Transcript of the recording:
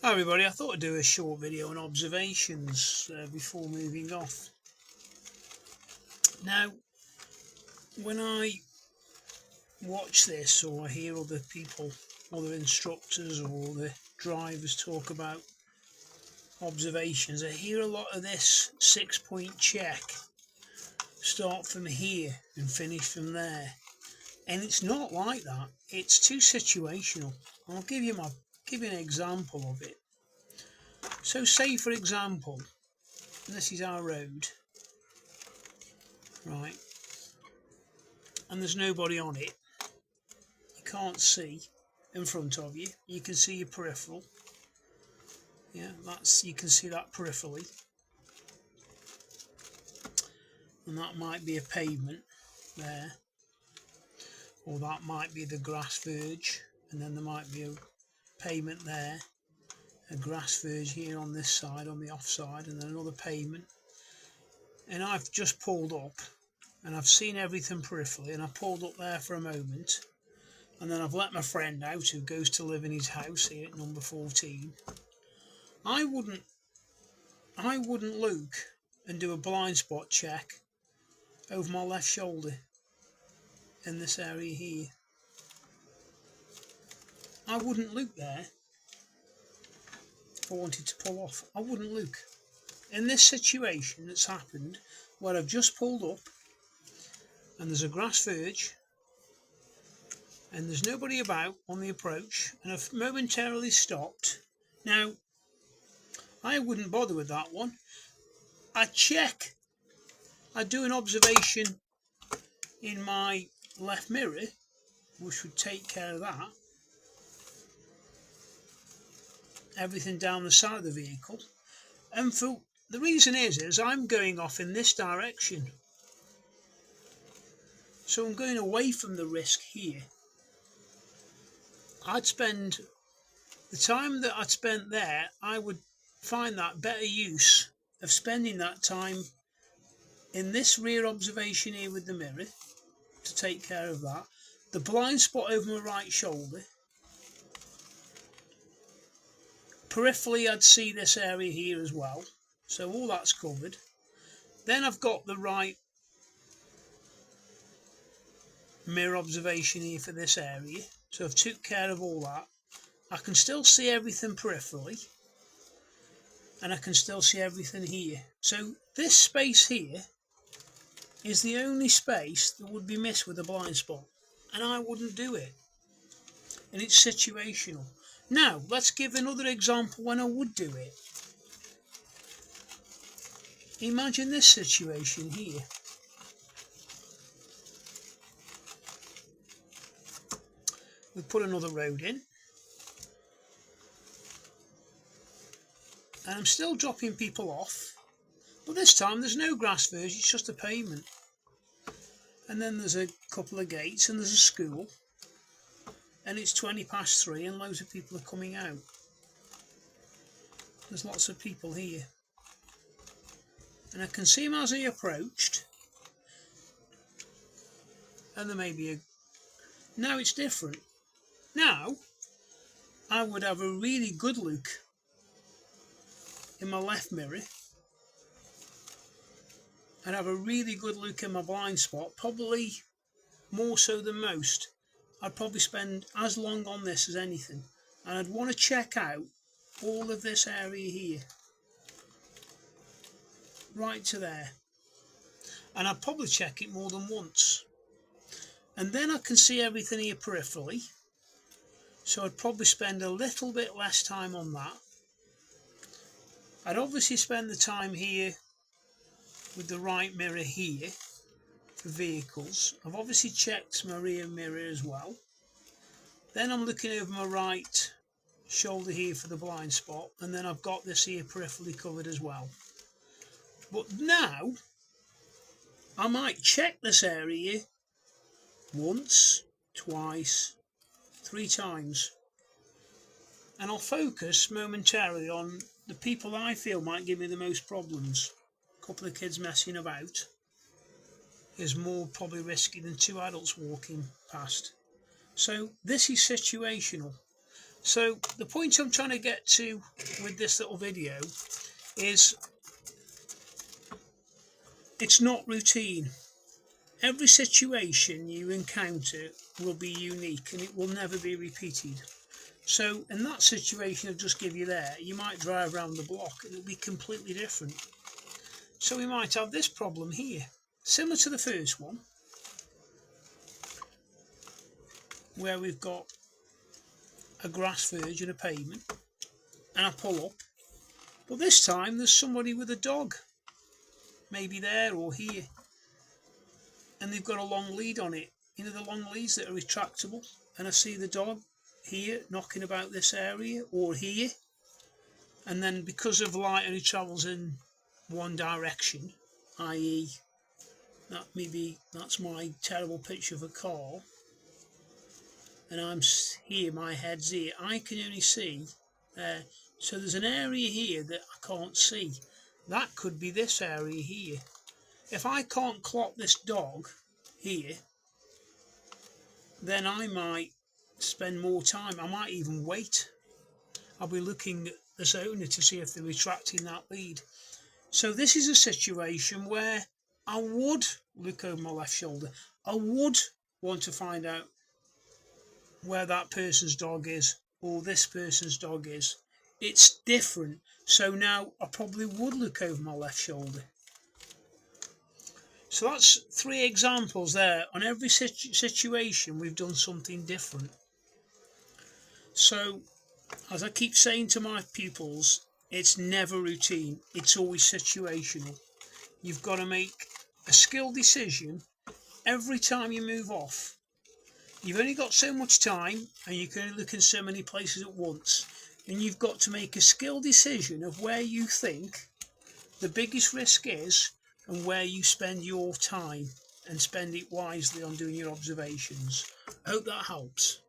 Hi everybody, I thought I'd do a short video on observations before moving off. Now, when I watch this or I hear other people, other instructors or the drivers talk about observations, I hear a lot of this 6-point check, start from here and finish from there. And it's not like that, it's too situational. I'll give you an example of it. So say for example, this is our road, right? And there's nobody on it. You can't see in front of you. You can see your peripheral. Yeah, you can see that peripherally. And that might be a pavement there. Or that might be the grass verge. And then there might be a pavement there. A grass verge here on this side, on the off side, and then another pavement. And I've just pulled up and I've seen everything peripherally, and I pulled up there for a moment. And then I've let my friend out who goes to live in his house here at number 14. I wouldn't look and do a blind spot check over my left shoulder in this area here. I wouldn't look there if I wanted to pull off. I wouldn't look. In this situation that's happened, where I've just pulled up and there's a grass verge and there's nobody about on the approach, and I've momentarily stopped. Now, I wouldn't bother with that one. I'd do an observation in my left mirror, which would take care of that. Everything down the side of the vehicle. And for the reason is I'm going off in this direction. So I'm going away from the risk here. I'd spend the time that I'd spent there, I would find that better use of spending that time in this rear observation here with the mirror to take care of that. The blind spot over my right shoulder. Peripherally I'd see this area here as well. So all that's covered. Then I've got the right mirror observation here for this area. So I've took care of all that. I can still see everything peripherally. And I can still see everything here. So this space here is the only space that would be missed with a blind spot. And I wouldn't do it. And it's situational. Now, let's give another example when I would do it. Imagine this situation here. We put another road in. And I'm still dropping people off. But this time there's no grass verge, it's just a pavement. And then there's a couple of gates and there's a school. And it's 3:20 and loads of people are coming out. There's lots of people here. And I can see them as he approached. And there may be a... Now it's different. Now, I would have a really good look in my left mirror. And have a really good look in my blind spot, probably more so than most. I'd probably spend as long on this as anything. And I'd want to check out all of this area here. Right to there. And I'd probably check it more than once. And then I can see everything here peripherally. So I'd probably spend a little bit less time on that. I'd obviously spend the time here with the right mirror here for vehicles. I've obviously checked my rear mirror as well. Then I'm looking over my right shoulder here for the blind spot, and then I've got this here peripherally covered as well. But now I might check this area once, twice, 3 times, and I'll focus momentarily on the people I feel might give me the most problems. A couple of kids messing about is more probably risky than 2 adults walking past. So this is situational. So the point I'm trying to get to with this little video is it's not routine. Every situation you encounter will be unique and it will never be repeated. So in that situation I've just give you there, you might drive around the block and it'll be completely different. So we might have this problem here, similar to the first one, where we've got a grass verge and a pavement, and I pull up, but this time there's somebody with a dog, maybe there or here, and they've got a long lead on it, you know, the long leads that are retractable, and I see the dog here knocking about this area or here, and then because of light only travels in one direction, i.e. that's my terrible picture of a car, and I'm here, my head's here, I can only see there. So there's an area here that I can't see. That could be this area here. If I can't clock this dog here, then I might spend more time. I might even wait. I'll be looking at this owner to see if they're retracting that lead. So this is a situation where I would look over my left shoulder. I would want to find out where that person's dog is or this person's dog is. It's different. So now I probably would look over my left shoulder. So that's 3 examples there. On every situation we've done something different. So as I keep saying to my pupils, it's never routine, it's always situational. You've got to make a skill decision every time you move off. You've only got so much time and you can only look in so many places at once, and you've got to make a skill decision of where you think the biggest risk is and where you spend your time, and spend it wisely on doing your observations. I hope that helps.